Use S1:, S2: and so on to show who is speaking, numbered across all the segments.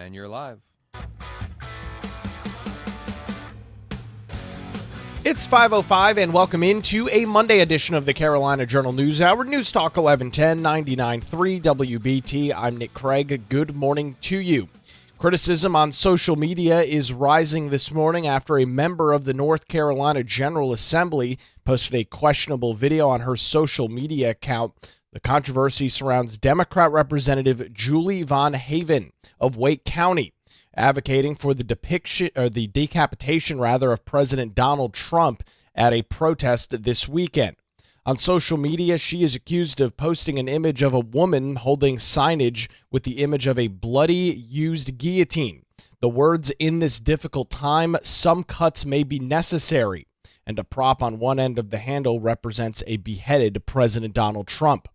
S1: And you're live.
S2: It's 5:05 and welcome into a Monday edition of the Carolina Journal News Hour. News Talk 1110 99.3 WBT. I'm Nick Craig. Good morning to you. Criticism on social media is rising this morning after a member of the North Carolina General Assembly posted a questionable video on her social media account. The controversy surrounds Democrat Representative Julie Von Haven of Wake County, advocating for the decapitation of President Donald Trump at a protest this weekend. On social media, she is accused of posting an image of a woman holding signage with the image of a bloody used guillotine. The words, "In this difficult time, some cuts may be necessary," and a prop on one end of the handle represents a beheaded President Donald Trump.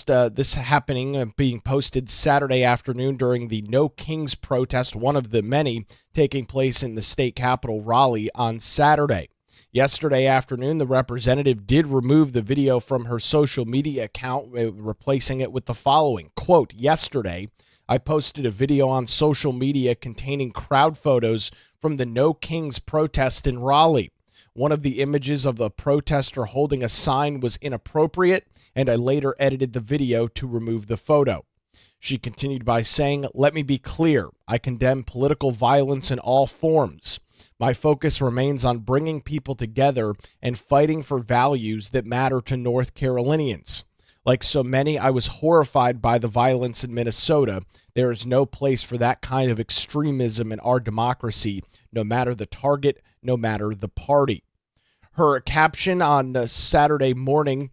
S2: This happening, being posted Saturday afternoon during the No Kings protest, one of the many taking place in the state capital, Raleigh, on Saturday. Yesterday afternoon, the representative did remove the video from her social media account, replacing it with the following, quote, "Yesterday, I posted a video on social media containing crowd photos from the No Kings protest in Raleigh. One of the images of the protester holding a sign was inappropriate, and I later edited the video to remove the photo." She continued by saying, "Let me be clear. I condemn political violence in all forms. My focus remains on bringing people together and fighting for values that matter to North Carolinians. Like so many, I was horrified by the violence in Minnesota. There is no place for that kind of extremism in our democracy, no matter the target, no matter the party." Her caption on Saturday morning,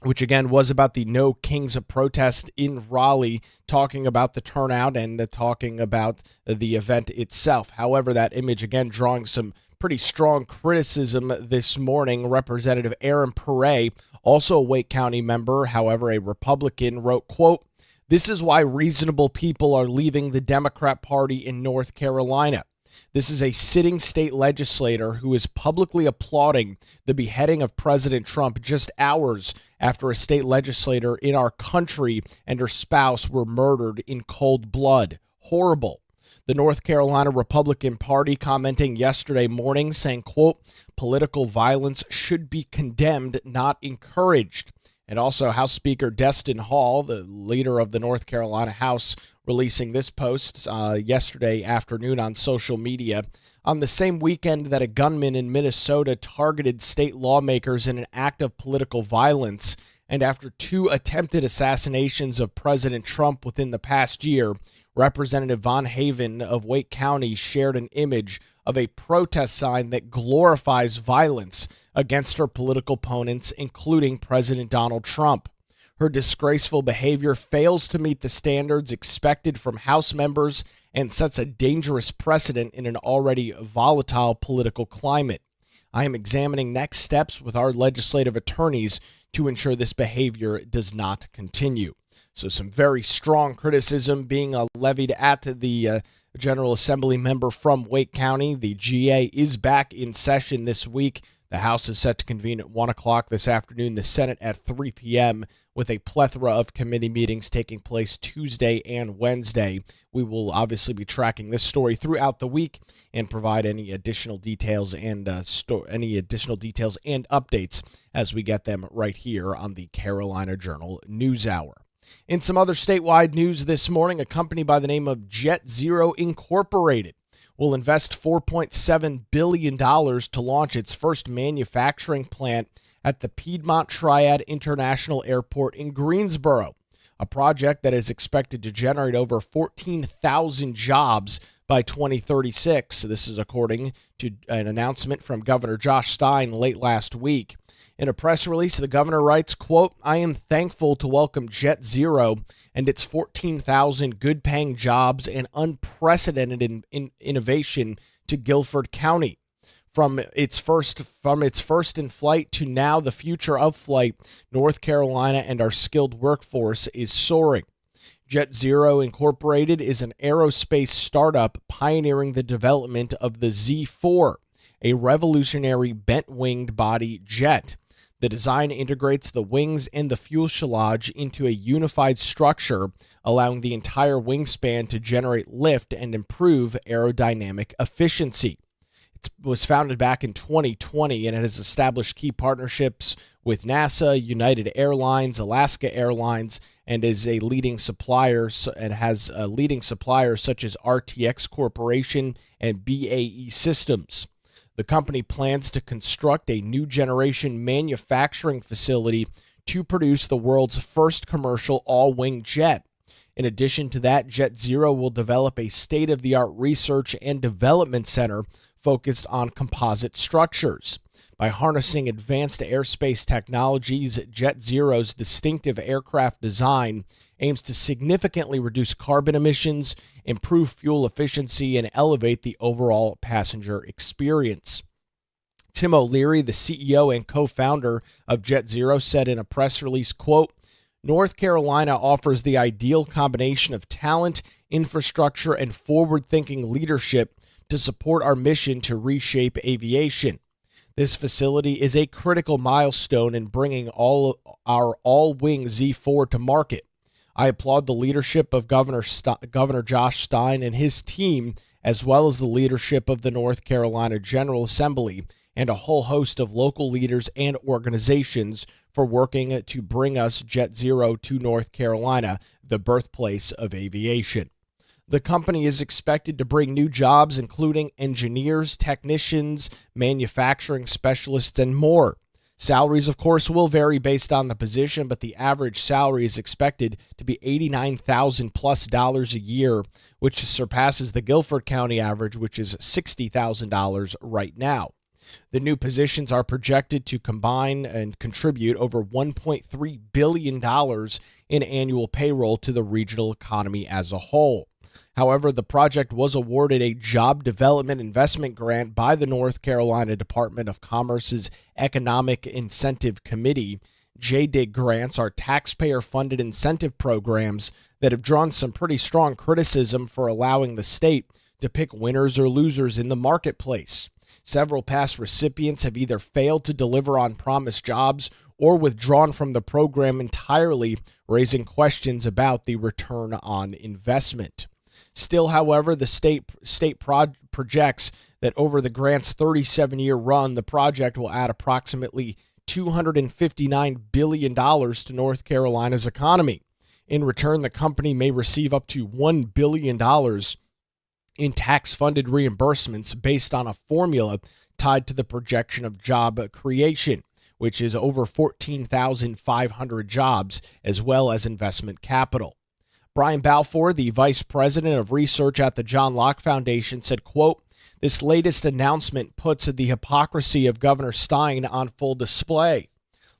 S2: which again was about the No Kings protest in Raleigh, talking about the turnout and talking about the event itself. However, that image again drawing some pretty strong criticism this morning. Representative Aaron Perret, also a Wake County member, however, a Republican, wrote, quote, "This is why reasonable people are leaving the Democrat Party in North Carolina. This is a sitting state legislator who is publicly applauding the beheading of President Trump just hours after a state legislator in our country and her spouse were murdered in cold blood. Horrible." The North Carolina Republican Party commenting yesterday morning saying, quote, "Political violence should be condemned, not encouraged." And also House Speaker Destin Hall, the leader of the North Carolina House, releasing this post yesterday afternoon on social media. On the same weekend that a gunman in Minnesota targeted state lawmakers in an act of political violence, and after two attempted assassinations of President Trump within the past year, Representative Von Haven of Wake County shared an image of a protest sign that glorifies violence against her political opponents, including President Donald Trump. Her disgraceful behavior fails to meet the standards expected from House members and sets a dangerous precedent in an already volatile political climate. I am examining next steps with our legislative attorneys to ensure this behavior does not continue. So some very strong criticism being levied at the General Assembly member from Wake County. The GA is back in session this week. The House is set to convene at 1 o'clock this afternoon, the Senate at 3 p.m., with a plethora of committee meetings taking place Tuesday and Wednesday. We will obviously be tracking this story throughout the week and provide any additional details and updates as we get them right here on the Carolina Journal News Hour. In some other statewide news this morning, a company by the name of JetZero Incorporated will invest $4.7 billion to launch its first manufacturing plant at the Piedmont Triad International Airport in Greensboro, a project that is expected to generate over 14,000 jobs by 2036. This is according to an announcement from Governor Josh Stein late last week. In a press release, the governor writes, quote, "I am thankful to welcome JetZero and its 14,000 good-paying jobs and unprecedented innovation to Guilford County. From its first in flight to now the future of flight, North Carolina and our skilled workforce is soaring. JetZero Incorporated is an aerospace startup pioneering the development of the Z4, a revolutionary bent-winged body jet. The design integrates the wings and the fuselage into a unified structure, allowing the entire wingspan to generate lift and improve aerodynamic efficiency. It was founded back in 2020, and it has established key partnerships with NASA, United Airlines, Alaska Airlines, and is a leading supplier and has leading suppliers such as RTX Corporation and BAE Systems. The company plans to construct a new generation manufacturing facility to produce the world's first commercial all-wing jet. In addition to that, JetZero will develop a state-of-the-art research and development center focused on composite structures. By harnessing advanced airspace technologies, JetZero's distinctive aircraft design aims to significantly reduce carbon emissions, improve fuel efficiency, and elevate the overall passenger experience. Tim O'Leary, the CEO and co-founder of JetZero, said in a press release, quote, "North Carolina offers the ideal combination of talent, infrastructure, and forward-thinking leadership to support our mission to reshape aviation. This facility is a critical milestone in bringing our all-wing Z4 to market. I applaud the leadership of Governor Josh Stein and his team, as well as the leadership of the North Carolina General Assembly and a whole host of local leaders and organizations for working to bring us JetZero to North Carolina, the birthplace of aviation." The company is expected to bring new jobs, including engineers, technicians, manufacturing specialists, and more. Salaries, of course, will vary based on the position, but the average salary is expected to be $89,000+ a year, which surpasses the Guilford County average, which is $60,000 right now. The new positions are projected to combine and contribute over $1.3 billion in annual payroll to the regional economy as a whole. However, the project was awarded a job development investment grant by the North Carolina Department of Commerce's Economic Incentive Committee. JDIG grants are taxpayer-funded incentive programs that have drawn some pretty strong criticism for allowing the state to pick winners or losers in the marketplace. Several past recipients have either failed to deliver on promised jobs or withdrawn from the program entirely, raising questions about the return on investment. Still, however, the state projects that over the grant's 37-year run, the project will add approximately $259 billion to North Carolina's economy. In return, the company may receive up to $1 billion in tax-funded reimbursements based on a formula tied to the projection of job creation, which is over 14,500 jobs, as well as investment capital. Brian Balfour, the vice president of research at the John Locke Foundation, said, quote, "This latest announcement puts the hypocrisy of Governor Stein on full display.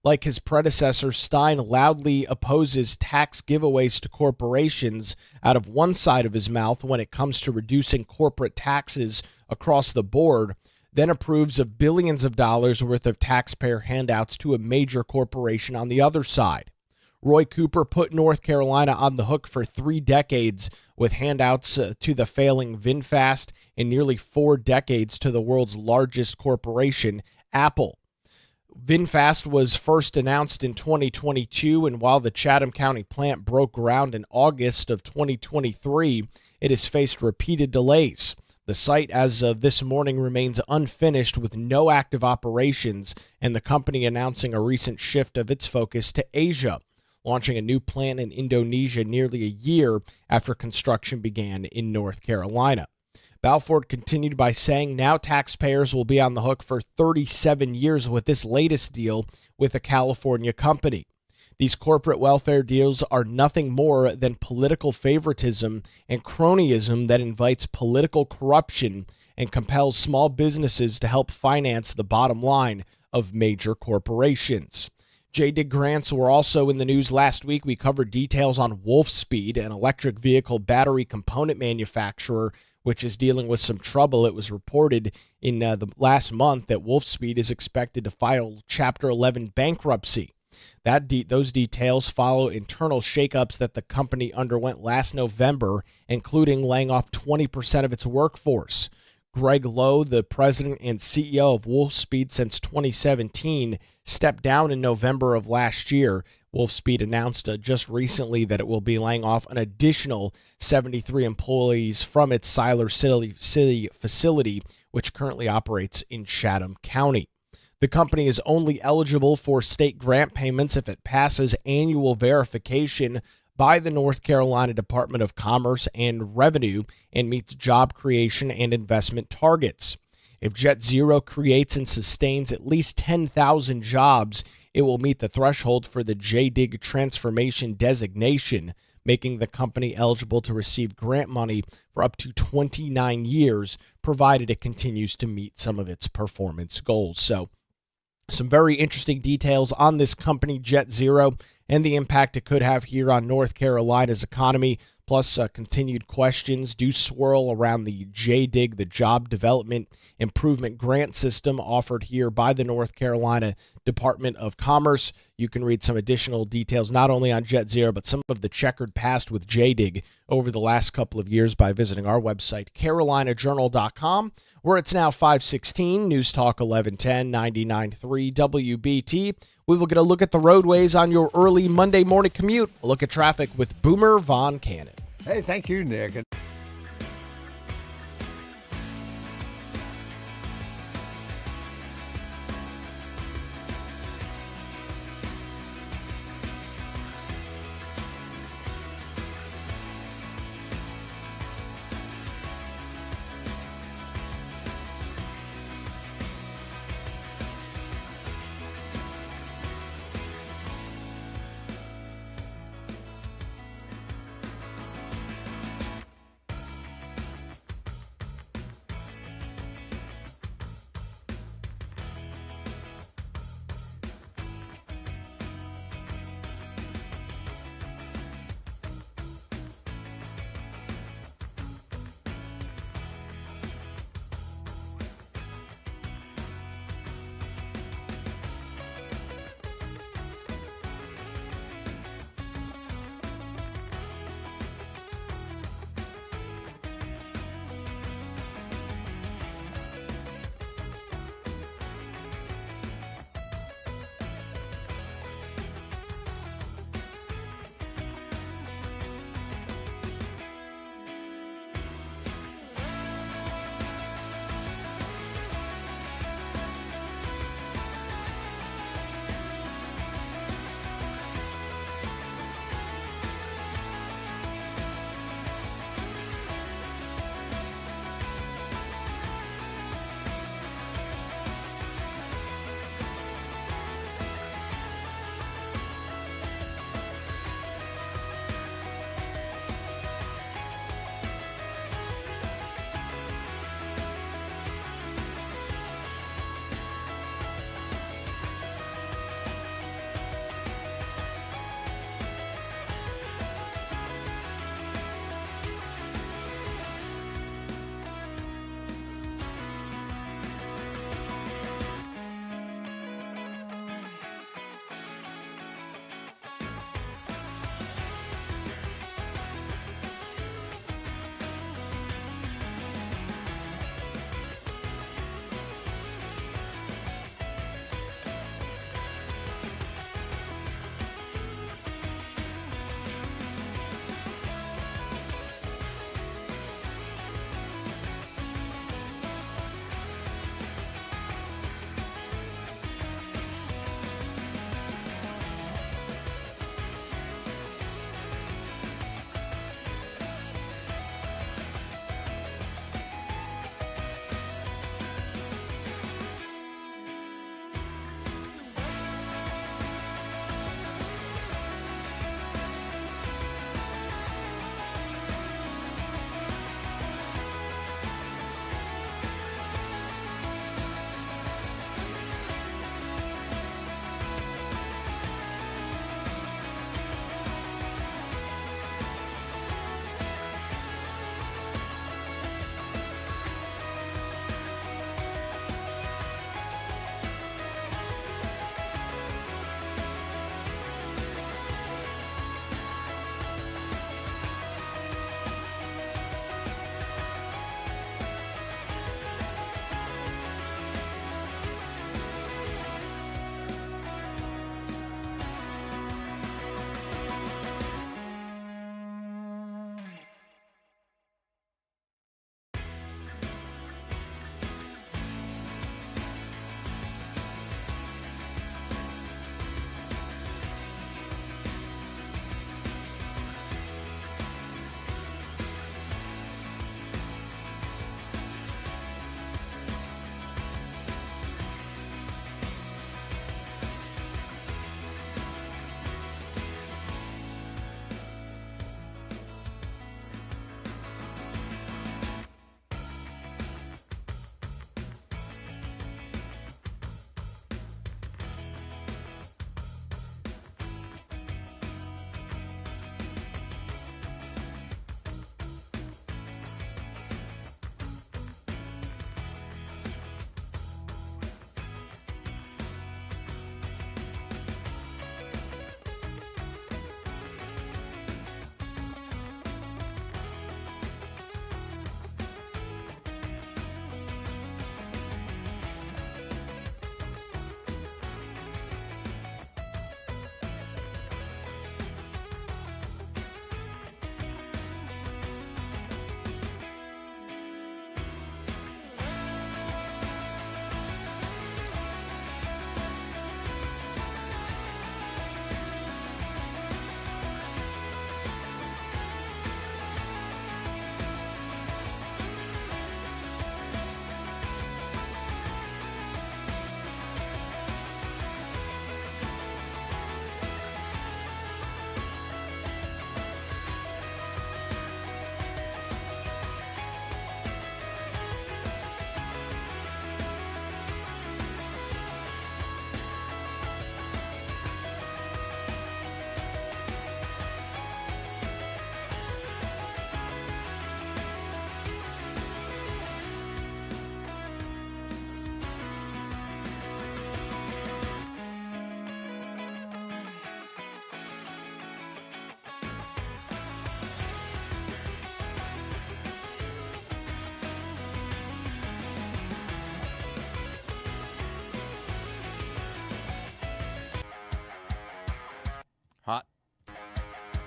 S2: Like his predecessor, Stein loudly opposes tax giveaways to corporations out of one side of his mouth when it comes to reducing corporate taxes across the board, then approves of billions of dollars worth of taxpayer handouts to a major corporation on the other side. Roy Cooper put North Carolina on the hook for 3 decades with handouts to the failing VinFast and nearly 4 decades to the world's largest corporation, Apple. VinFast was first announced in 2022, and while the Chatham County plant broke ground in August of 2023, it has faced repeated delays. The site, as of this morning, remains unfinished with no active operations, and the company announcing a recent shift of its focus to Asia, launching a new plant in Indonesia nearly a year after construction began in North Carolina. Balfour continued by saying now taxpayers will be on the hook for 37 years with this latest deal with a California company. These corporate welfare deals are nothing more than political favoritism and cronyism that invites political corruption and compels small businesses to help finance the bottom line of major corporations. JDIG grants were also in the news last week. We covered details on Wolfspeed, an electric vehicle battery component manufacturer, which is dealing with some trouble. It was reported in the last month that Wolfspeed is expected to file Chapter 11 bankruptcy. Those details follow internal shakeups that the company underwent last November, including laying off 20% of its workforce. Greg Lowe, the president and CEO of Wolfspeed since 2017, stepped down in November of last year. Wolfspeed announced just recently that it will be laying off an additional 73 employees from its Siler City facility, which currently operates in Chatham County. The company is only eligible for state grant payments if it passes annual verification by the North Carolina Department of Commerce and Revenue and meets job creation and investment targets. If JetZero creates and sustains at least 10,000 jobs, it will meet the threshold for the JDIG transformation designation, making the company eligible to receive grant money for up to 29 years, provided it continues to meet some of its performance goals. So, some very interesting details on this company, JetZero, and the impact it could have here on North Carolina's economy. Plus, continued questions do swirl around the JDIG, the Job Development Improvement Grant System offered here by the North Carolina Department of Commerce. You can read some additional details, not only on JetZero, but some of the checkered past with JDIG over the last couple of years by visiting our website, carolinajournal.com, where it's now 516, News Talk 1110, 99.3 WBT. We will get a look at the roadways on your early Monday morning commute. A look at traffic with Boomer Von Cannon.
S1: Hey, thank you, Nick.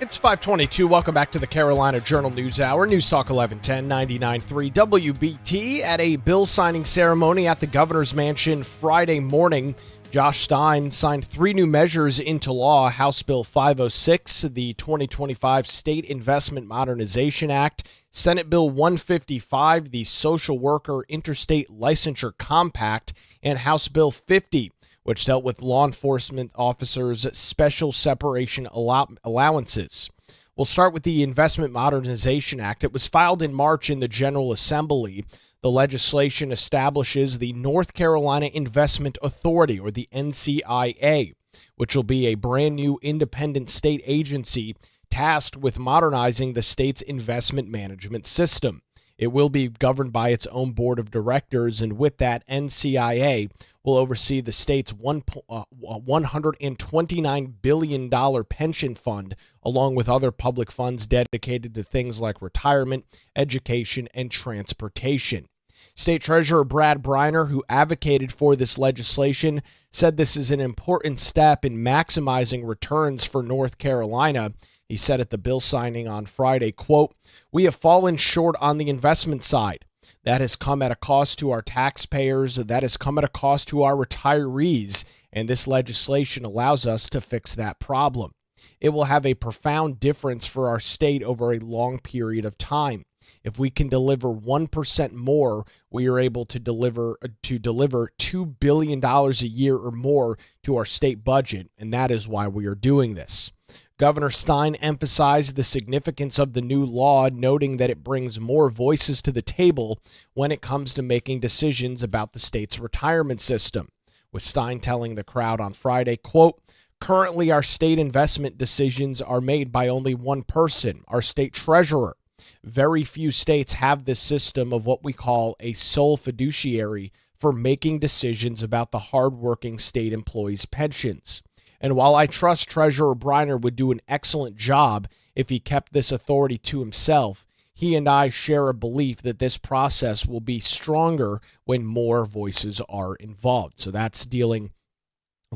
S2: It's 522. Welcome back to the Carolina Journal News Hour. News Talk 1110 99.3 WBT. At a bill signing ceremony at the governor's mansion Friday morning, Josh Stein signed 3 new measures into law: House Bill 506, the 2025 State Investment Modernization Act; Senate Bill 155, the Social Worker Interstate Licensure Compact; and House Bill 50, which dealt with law enforcement officers' special separation allowances. We'll start with the Investment Modernization Act. It was filed in March in the General Assembly. The legislation establishes the North Carolina Investment Authority, or the NCIA, which will be a brand new independent state agency tasked with modernizing the state's investment management system. It will be governed by its own board of directors, and with that, NCIA will oversee the state's $129 billion pension fund, along with other public funds dedicated to things like retirement, education, and transportation. State Treasurer Brad Briner, who advocated for this legislation, said this is an important step in maximizing returns for North Carolina. He said at the bill signing on Friday, quote, "We have fallen short on the investment side. That has come at a cost to our taxpayers. That has come at a cost to our retirees. And this legislation allows us to fix that problem. It will have a profound difference for our state over a long period of time. If we can deliver 1% more, we are able to deliver $2 billion a year or more to our state budget, and that is why we are doing this." Governor Stein emphasized the significance of the new law, noting that it brings more voices to the table when it comes to making decisions about the state's retirement system, with Stein telling the crowd on Friday, quote, "Currently, our state investment decisions are made by only one person, our state treasurer. Very few states have this system of what we call a sole fiduciary for making decisions about the hardworking state employees' pensions. And while I trust Treasurer Briner would do an excellent job if he kept this authority to himself, he and I share a belief that this process will be stronger when more voices are involved." So that's dealing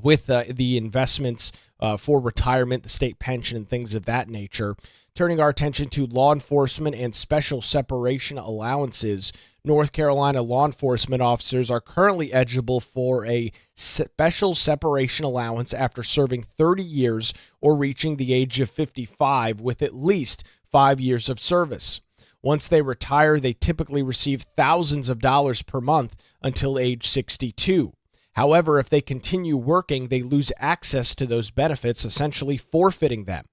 S2: with the investments for retirement, the state pension, and things of that nature. Turning our attention to law enforcement and special separation allowances, North Carolina law enforcement officers are currently eligible for a special separation allowance after serving 30 years or reaching the age of 55 with at least 5 years of service. Once they retire, they typically receive thousands of dollars per month until age 62. However, if they continue working, they lose access to those benefits, essentially forfeiting them.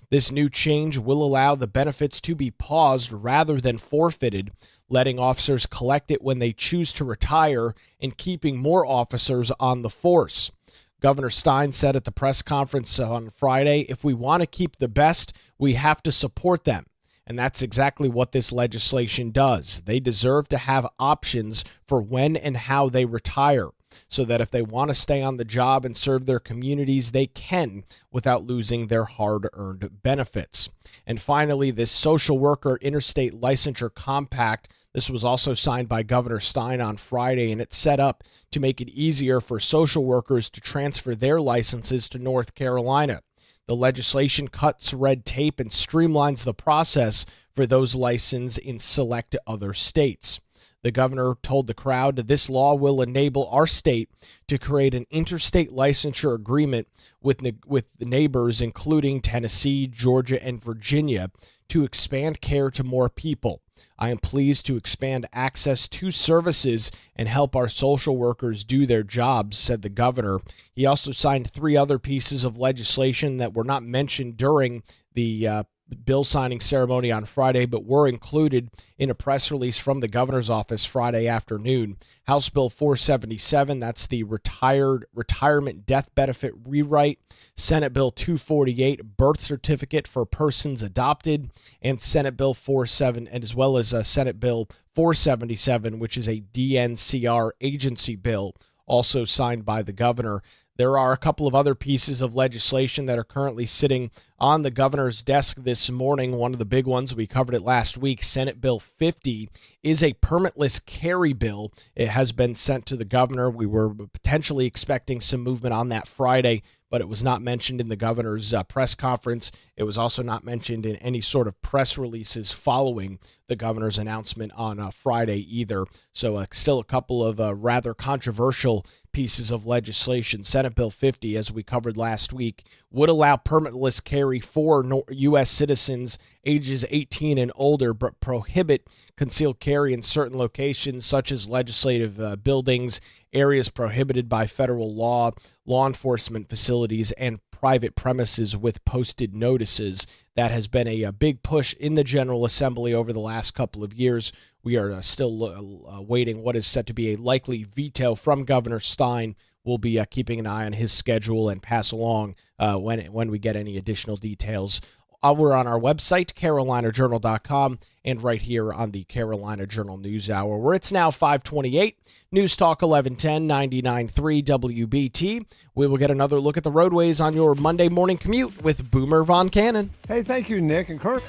S2: This new change will allow the benefits to be paused rather than forfeited, letting officers collect it when they choose to retire and keeping more officers on the force. Governor Stein said at the press conference on Friday, "If we want to keep the best, we have to support them." And that's exactly what this legislation does. They deserve to have options for when and how they retire, so that if they want to stay on the job and serve their communities, they can without losing their hard-earned benefits. And finally, this Social Worker Interstate Licensure Compact, this was also signed by Governor Stein on Friday, and it's set up to make it easier for social workers to transfer their licenses to North Carolina. The legislation cuts red tape and streamlines the process for those licensed in select other states. The governor told the crowd that this law will enable our state to create an interstate licensure agreement with neighbors, including Tennessee, Georgia, and Virginia, to expand care to more people. I am pleased to expand access to services and help our social workers do their jobs, said the governor. He also signed 3 other pieces of legislation that were not mentioned during the bill signing ceremony on Friday, but were included in a press release from the governor's office Friday afternoon. House Bill 477, that's the retirement death benefit rewrite. Senate Bill 248, birth certificate for persons adopted, and Senate Bill 47, and as well as Senate Bill 477, which is a DNCR agency bill, also signed by the governor. There are a couple of other pieces of legislation that are currently sitting on the governor's desk this morning. One of the big ones, we covered it last week, Senate Bill 50, is a permitless carry bill. It has been sent to the governor. We were potentially expecting some movement on that Friday, but it was not mentioned in the governor's press conference. It was also not mentioned in any sort of press releases following the governor's announcement on Friday either. So still a couple of rather controversial pieces of legislation. Senate Bill 50, as we covered last week, would allow permitless carry for U.S. citizens ages 18 and older, but prohibit concealed carry in certain locations such as legislative buildings, areas prohibited by federal law, law enforcement facilities, and private premises with posted notices. That has been a big push in the General Assembly over the last couple of years. We are still waiting what is set to be a likely veto from Governor Stein. We'll be keeping an eye on his schedule and pass along when we get any additional details. We're on our website, carolinajournal.com, and right here on the Carolina Journal News Hour, where it's now 5:28. News Talk 1110, 99.3 WBT. We will get another look at the roadways on your Monday morning commute with Boomer Von Cannon.
S1: Hey, thank you, Nick and Kirk.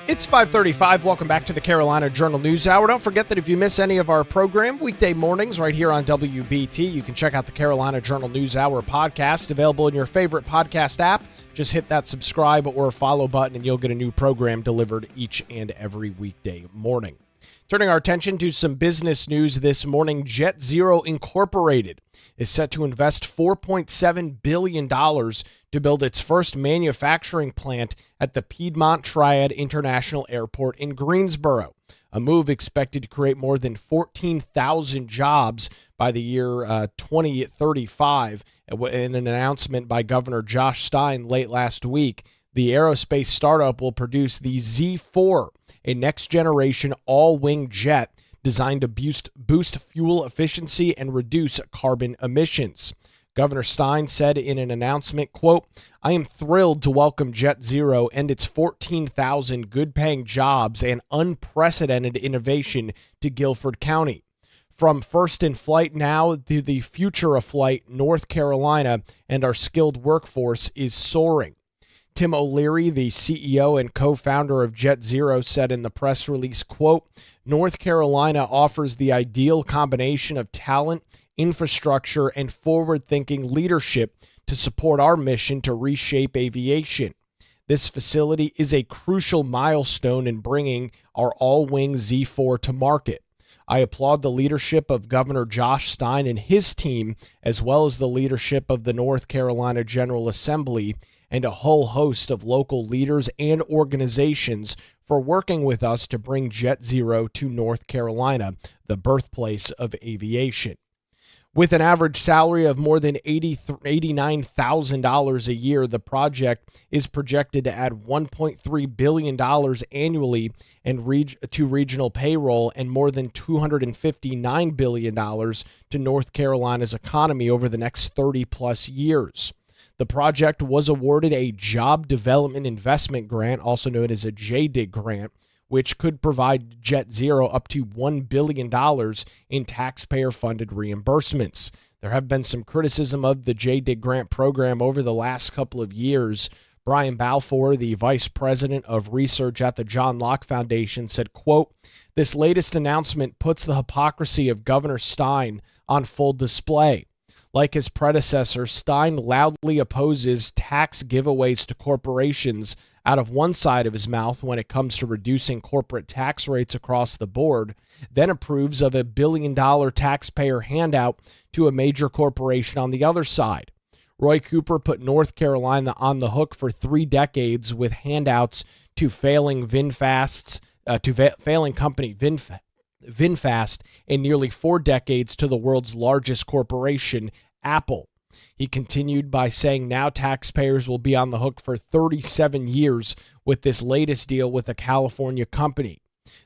S2: It's 5:35. Welcome back to the Carolina Journal News Hour. Don't forget that if you miss any of our program, weekday mornings right here on WBT, you can check out the Carolina Journal News Hour podcast, available in your favorite podcast app. Just hit that subscribe or follow button and you'll get a new program delivered each and every weekday morning. Turning our attention to some business news this morning, JetZero Incorporated is set to invest $4.7 billion to build its first manufacturing plant at the Piedmont Triad International Airport in Greensboro, a move expected to create more than 14,000 jobs by the year 2035. In an announcement by Governor Josh Stein late last week, the aerospace startup will produce the Z4, a next-generation all-wing jet designed to boost fuel efficiency and reduce carbon emissions. Governor Stein said in an announcement, quote, "I am thrilled to welcome JetZero and its 14,000 good-paying jobs and unprecedented innovation to Guilford County. From first in flight now to the future of flight, North Carolina and our skilled workforce is soaring." Tim O'Leary, the CEO and co-founder of JetZero, said in the press release, quote, "North Carolina offers the ideal combination of talent, infrastructure, and forward-thinking leadership to support our mission to reshape aviation. This facility is a crucial milestone in bringing our all-wing Z4 to market. I applaud the leadership of Governor Josh Stein and his team, as well as the leadership of the North Carolina General Assembly and a whole host of local leaders and organizations for working with us to bring JetZero to North Carolina, the birthplace of aviation." With an average salary of more than $89,000 a year, the project is projected to add $1.3 billion annually to regional payroll and more than $259 billion to North Carolina's economy over the next 30-plus years. The project was awarded a Job Development Investment Grant, also known as a JDIG grant, which could provide JetZero up to $1 billion in taxpayer-funded reimbursements. There have been some criticism of the JDIG grant program over the last couple of years. Brian Balfour, the vice president of research at the John Locke Foundation, said, quote, "This latest announcement puts the hypocrisy of Governor Stein on full display. Like his predecessor, Stein loudly opposes tax giveaways to corporations out of one side of his mouth when it comes to reducing corporate tax rates across the board, then approves of a billion-dollar taxpayer handout to a major corporation on the other side. Roy Cooper put North Carolina on the hook for 3 decades with handouts to failing VinFast, failing company VinFast, and nearly 4 decades to the world's largest corporation, Apple. He continued by saying now taxpayers will be on the hook for 37 years with this latest deal with a California company.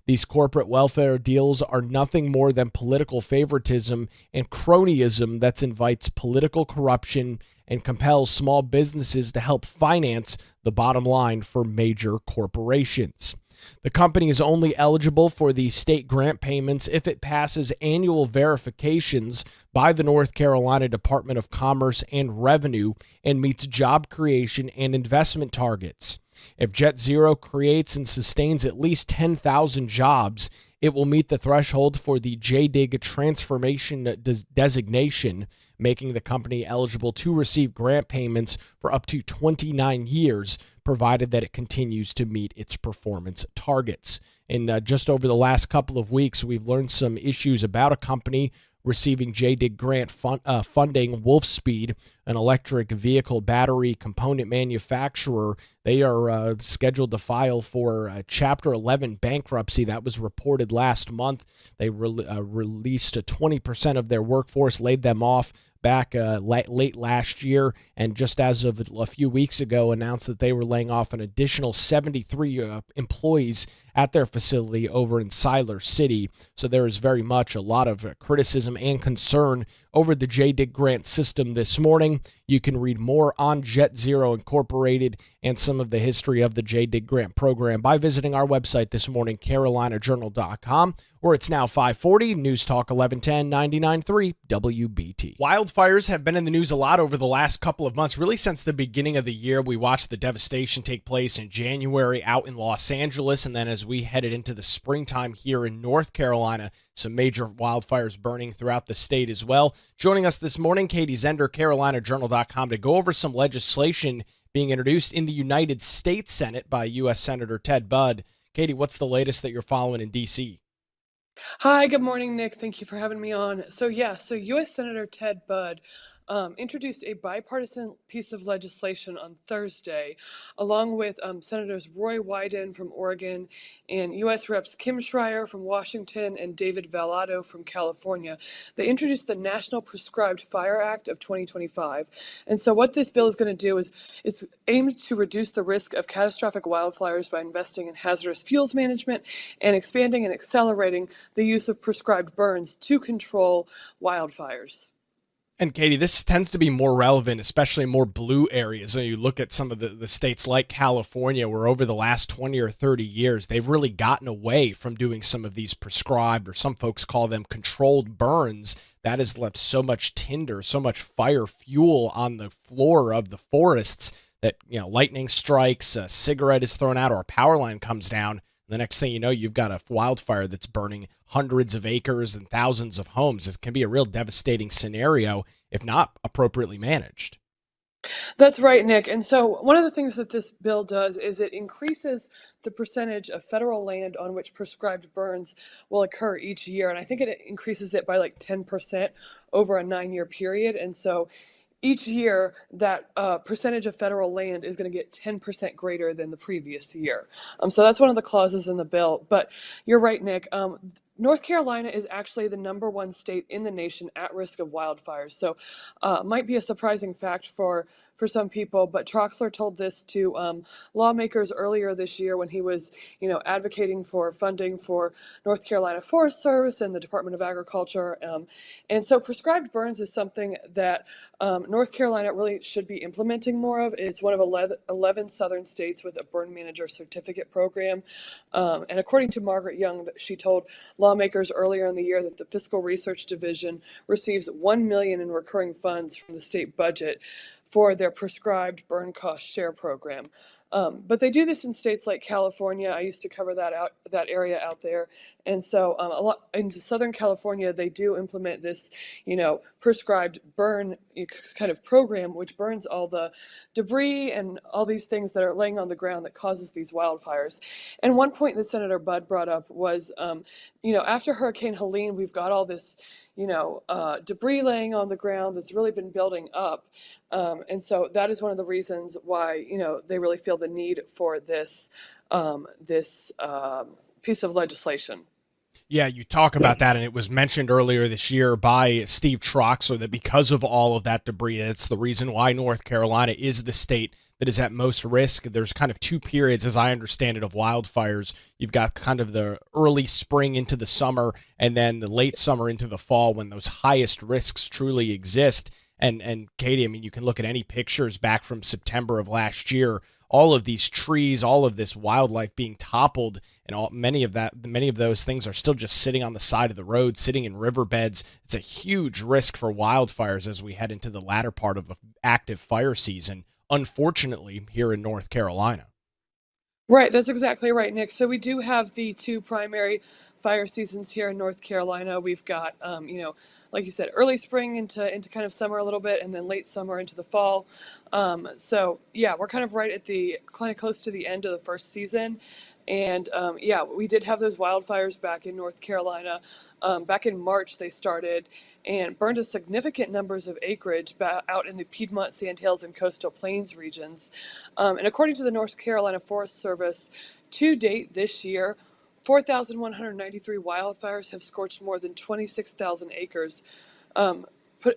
S2: These corporate welfare deals are nothing more than political favoritism and cronyism that invites political corruption and compels small businesses to help finance the bottom line for major corporations. The company is only eligible for the state grant payments if it passes annual verifications by the North Carolina Department of Commerce and Revenue and meets job creation and investment targets. If JetZero creates and sustains at least 10,000 jobs, it will meet the threshold for the JDIG transformation designation, making the company eligible to receive grant payments for up to 29 years, provided that it continues to meet its performance targets. And just over the last couple of weeks, we've learned some issues about a company receiving JDIG grant funding, Wolfspeed, an electric vehicle battery component manufacturer. They are scheduled to file for Chapter 11 bankruptcy. That was reported last month. They released 20% of their workforce, laid them off back late last year, and just as of a few weeks ago announced that they were laying off an additional 73 employees at their facility over in Siler City. So there is very much a lot of criticism and concern over the JDIG grant system this morning. You can read more on JetZero Incorporated and some of the history of the JDIG grant program by visiting our website this morning, carolinajournal.com, Or it's now 540, News Talk 1110, 99.3 WBT. Wildfires have been in the news a lot over the last couple of months, really since the beginning of the year. We watched the devastation take place in January out in Los Angeles, and then as we headed into the springtime here in North Carolina, some major wildfires burning throughout the state as well. Joining us this morning, Katie Zender, CarolinaJournal.com, to go over some legislation being introduced in the United States Senate by U.S. Senator Ted Budd. Katie, what's the latest that you're following in D.C.?
S1: Hi, good morning, Nick. Thank you for having me on. So U.S. Senator Ted Budd introduced a bipartisan piece of legislation on Thursday, along with Senators Roy Wyden from Oregon and U.S. Reps Kim Schreier from Washington and David Valado from California. They introduced the National Prescribed Fire Act of 2025. And so what this bill is going to do is it's aimed to reduce the risk of catastrophic wildfires by investing in hazardous fuels management and expanding and accelerating the use of prescribed burns to control wildfires.
S2: And Katie, this tends to be more relevant, especially in more blue areas. You look at some of the states like California, where over the last 20 or 30 years, they've really gotten away from doing some of these prescribed, or some folks call them controlled burns. That has left so much tinder, so much fire fuel on the floor of the forests that, lightning strikes, a cigarette is thrown out, or a power line comes down. The next thing you know, you've got a wildfire that's burning hundreds of acres and thousands of homes. It can be a real devastating scenario if not appropriately managed.
S1: That's right, Nick. And so one of the things that this bill does is it increases the percentage of federal land on which prescribed burns will occur each year. And I think it increases it by like 10% over a 9-year period. And so each year, that percentage of federal land is going to get 10% greater than the previous year. So that's one of the clauses in the bill. But you're right, Nick. North Carolina is actually the #1 state in the nation at risk of wildfires. So might be a surprising fact for some people, but Troxler told this to lawmakers earlier this year when he was, advocating for funding for North Carolina Forest Service and the Department of Agriculture. And so prescribed burns is something that North Carolina really should be implementing more of. It's one of 11 southern states with a burn manager certificate program. And according to Margaret Young, she told lawmakers earlier in the year that the Fiscal Research Division receives $1 million in recurring funds from the state budget for their prescribed burn cost share program. But they do this in states like California. I used to cover that area out there. And so a lot in Southern California, they do implement this, prescribed burn kind of program, which burns all the debris and all these things that are laying on the ground that causes these wildfires. And one point that Senator Budd brought up was, after Hurricane Helene, we've got all this, debris laying on the ground that's really been building up. And so that is one of the reasons why, they really feel the need for this piece of legislation.
S2: Yeah, you talk about that, and it was mentioned earlier this year by Steve Troxler that because of all of that debris, that's the reason why North Carolina is the state that is at most risk. There's kind of two periods, as I understand it, of wildfires. You've got kind of the early spring into the summer, and then the late summer into the fall when those highest risks truly exist. And Katie, I mean, you can look at any pictures back from September of last year, all of these trees, all of this wildlife being toppled, and many of those things are still just sitting on the side of the road, sitting in riverbeds. It's a huge risk for wildfires as we head into the latter part of an active fire season, unfortunately, here in North Carolina.
S1: Right, that's exactly right, Nick. So we do have the two primary fire seasons here in North Carolina. We've got, like you said, early spring into kind of summer a little bit, and then late summer into the fall. So yeah, we're kind of close to the end of the first season. And we did have those wildfires back in North Carolina. Back in March, they started and burned a significant numbers of acreage out in the Piedmont, Sandhills, and Coastal Plains regions. And according to the North Carolina Forest Service, to date this year, 4,193 wildfires have scorched more than 26,000 acres,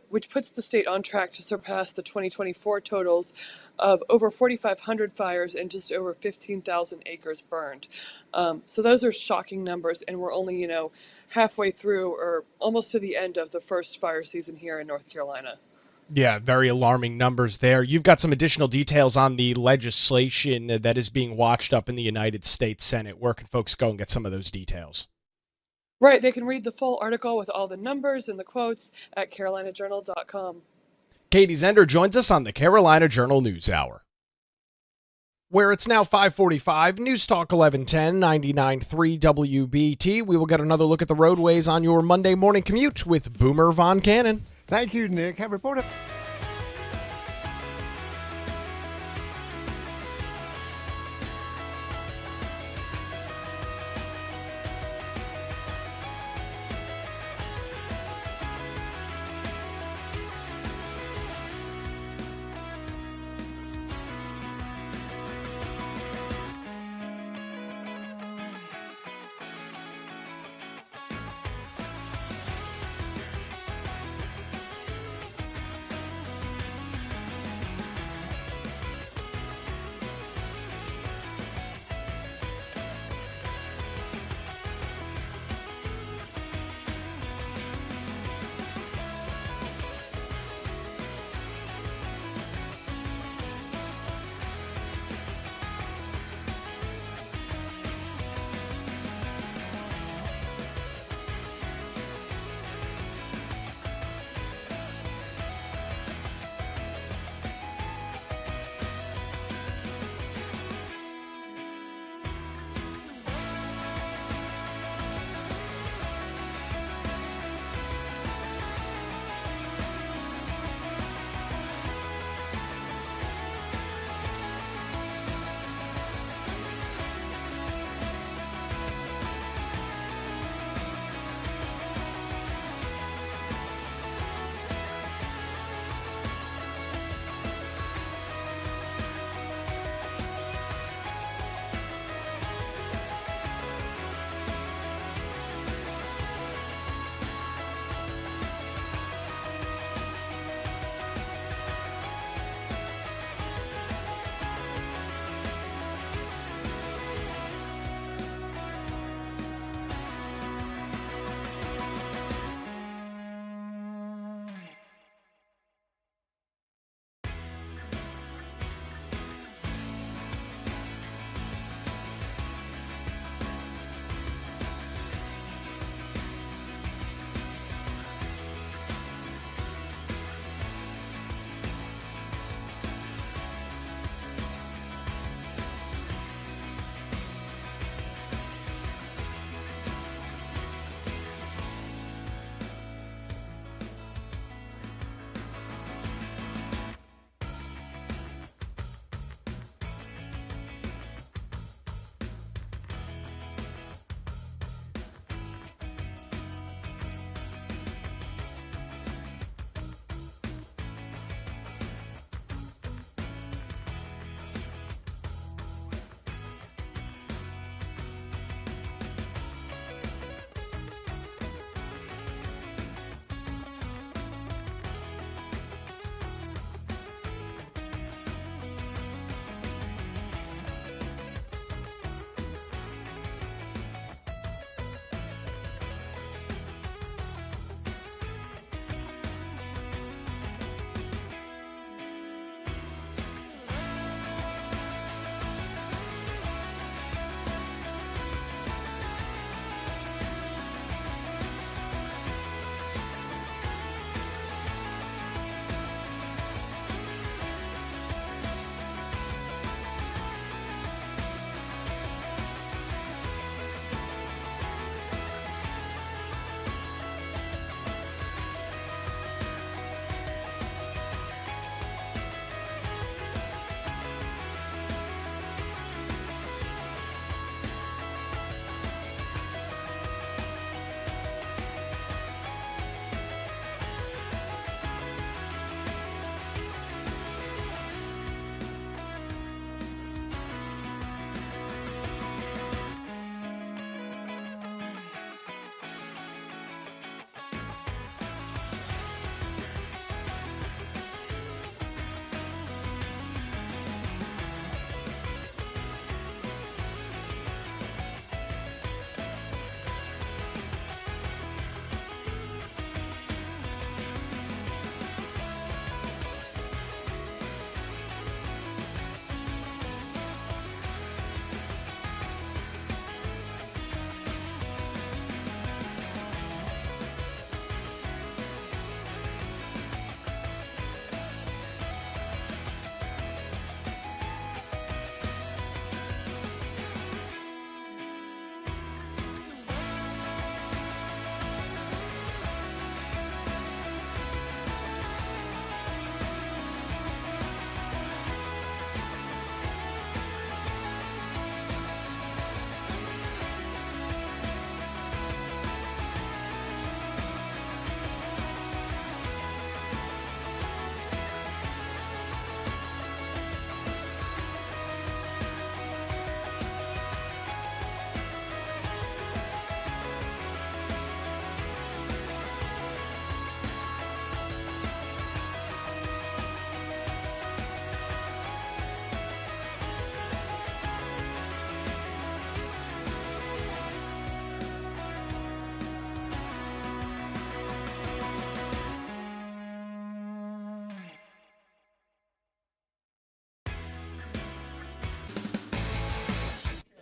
S1: which puts the state on track to surpass the 2024 totals of over 4,500 fires and just over 15,000 acres burned. So those are shocking numbers, and we're only, halfway through or almost to the end of the first fire season here in North Carolina.
S2: Yeah, very alarming numbers there. You've got some additional details on the legislation that is being watched up in the United States Senate. Where can folks go and get some of those details?
S1: Right, they can read the full article with all the numbers and the quotes at carolinajournal.com.
S2: Katie Zender joins us on the Carolina Journal News Hour, where it's now 5:45. News Talk 1110 99.3 WBT. We will get another look at the roadways on your Monday morning commute with Boomer Von Cannon.
S3: Thank you, Nick. Have a report.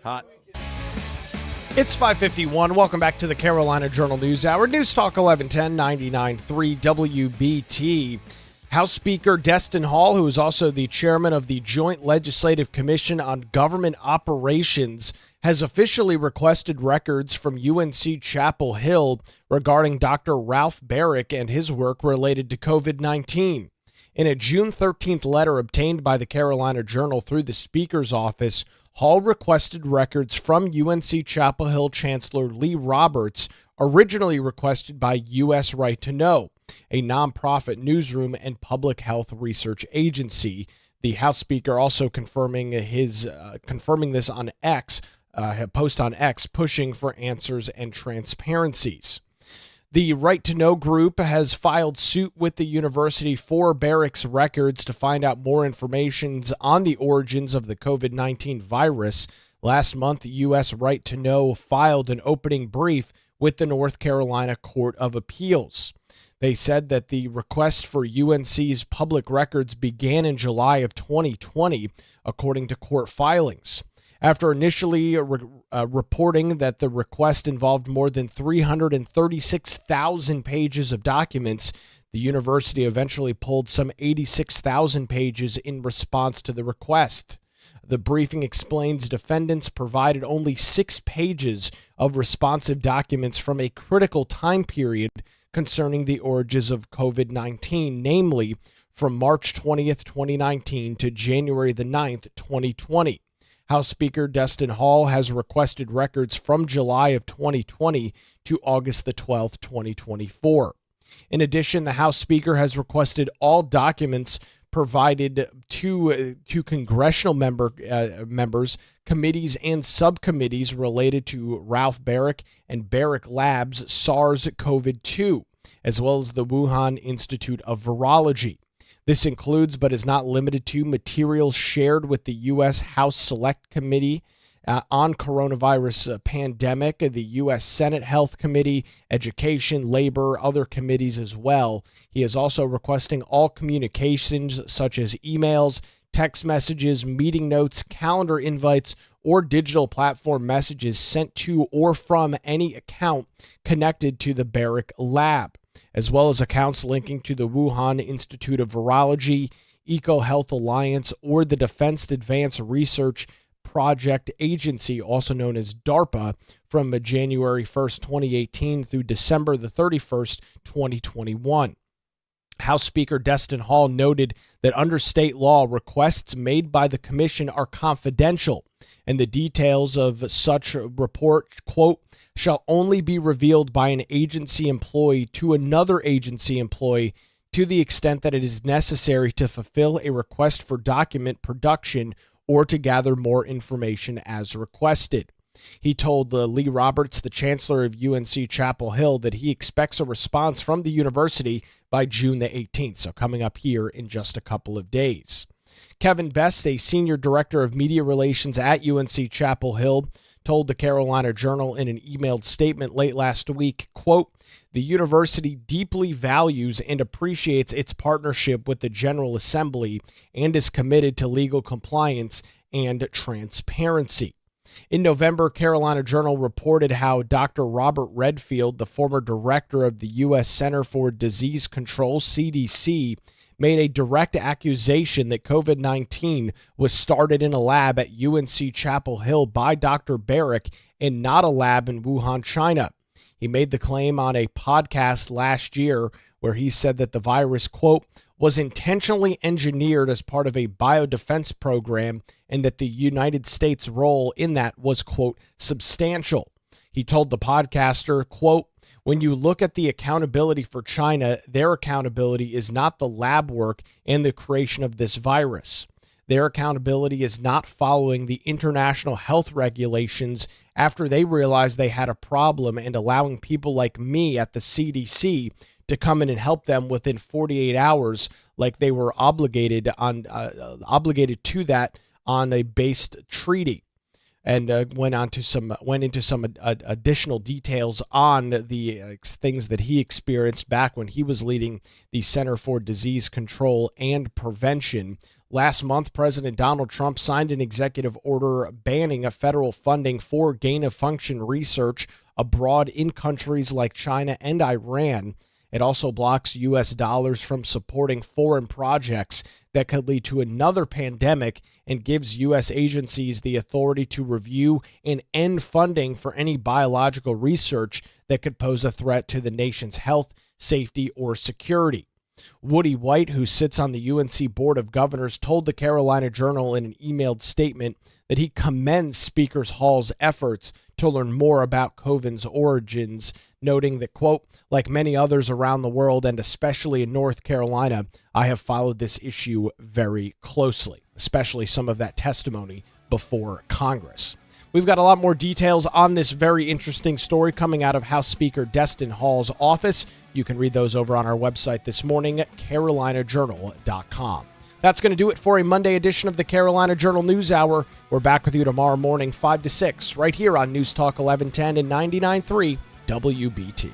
S3: Hot.
S2: It's 5:51. Welcome back to the Carolina Journal News Hour. News Talk 1110 99.3 WBT. House Speaker Destin Hall, who is also the chairman of the Joint Legislative Commission on Government Operations, has officially requested records from UNC-Chapel Hill regarding Dr. Ralph Baric and his work related to COVID-19. In a June 13th letter obtained by the Carolina Journal through the Speaker's office, Hall requested records from UNC-Chapel Hill Chancellor Lee Roberts, originally requested by U.S. Right to Know, a nonprofit newsroom and public health research agency. The House Speaker also confirming this on X, a post on X, pushing for answers and transparencies. The Right to Know group has filed suit with the university for Barrick's records to find out more information on the origins of the COVID-19 virus. Last month, U.S. Right to Know filed an opening brief with the North Carolina Court of Appeals. They said that the request for UNC's public records began in July of 2020, according to court filings. After initially reporting that the request involved more than 336,000 pages of documents, the university eventually pulled some 86,000 pages in response to the request. The briefing explains defendants provided only 6 pages of responsive documents from a critical time period concerning the origins of COVID-19, namely from March 20th, 2019 to January the 9th, 2020. House Speaker Destin Hall has requested records from July of 2020 to August the 12th, 2024. In addition, the House Speaker has requested all documents provided to congressional members, committees, and subcommittees related to Ralph Baric and Baric Labs SARS-CoV-2, as well as the Wuhan Institute of Virology. This includes, but is not limited to, materials shared with the U.S. House Select Committee on Coronavirus Pandemic, the U.S. Senate Health Committee, Education, Labor, other committees as well. He is also requesting all communications such as emails, text messages, meeting notes, calendar invites, or digital platform messages sent to or from any account connected to the Baric Lab, as well as accounts linking to the Wuhan Institute of Virology, EcoHealth Alliance, or the Defense Advanced Research Project Agency, also known as DARPA, from January 1st, 2018 through December the 31st, 2021. House Speaker Destin Hall noted that under state law, requests made by the commission are confidential, and the details of such report, quote, shall only be revealed by an agency employee to another agency employee to the extent that it is necessary to fulfill a request for document production or to gather more information as requested. He told Lee Roberts, the chancellor of UNC-Chapel Hill, that he expects a response from the university by June the 18th, so coming up here in just a couple of days. Kevin Best, a senior director of media relations at UNC-Chapel Hill, told the Carolina Journal in an emailed statement late last week, quote, the university deeply values and appreciates its partnership with the General Assembly and is committed to legal compliance and transparency. In November, Carolina Journal reported how Dr. Robert Redfield, the former director of the U.S. Center for Disease Control, CDC, made a direct accusation that COVID-19 was started in a lab at UNC-Chapel Hill by Dr. Baric and not a lab in Wuhan, China. He made the claim on a podcast last year where he said that the virus, quote, was intentionally engineered as part of a biodefense program and that the United States' role in that was, quote, substantial. He told the podcaster, quote, when you look at the accountability for China, their accountability is not the lab work and the creation of this virus. Their accountability is not following the international health regulations after they realized they had a problem and allowing people like me at the CDC to come in and help them within 48 hours like they were obligated to that on a based treaty. And went into some additional details on the things that he experienced back when he was leading the Center for Disease Control and Prevention Last month, President Donald Trump signed an executive order banning federal funding for gain-of-function research abroad in countries like China and Iran. It also blocks U.S. dollars from supporting foreign projects that could lead to another pandemic and gives U.S. agencies the authority to review and end funding for any biological research that could pose a threat to the nation's health, safety, or security. Woody White, who sits on the UNC Board of Governors, told the Carolina Journal in an emailed statement that he commends Speaker Hall's efforts to learn more about COVID's origins, noting that, quote, like many others around the world and especially in North Carolina, I have followed this issue very closely, especially some of that testimony before Congress. We've got a lot more details on this very interesting story coming out of House Speaker Destin Hall's office. You can read those over on our website this morning at carolinajournal.com. That's going to do it for a Monday edition of the Carolina Journal News Hour. We're back with you tomorrow morning, 5 to 6, right here on News Talk 1110 and 99.3 WBT.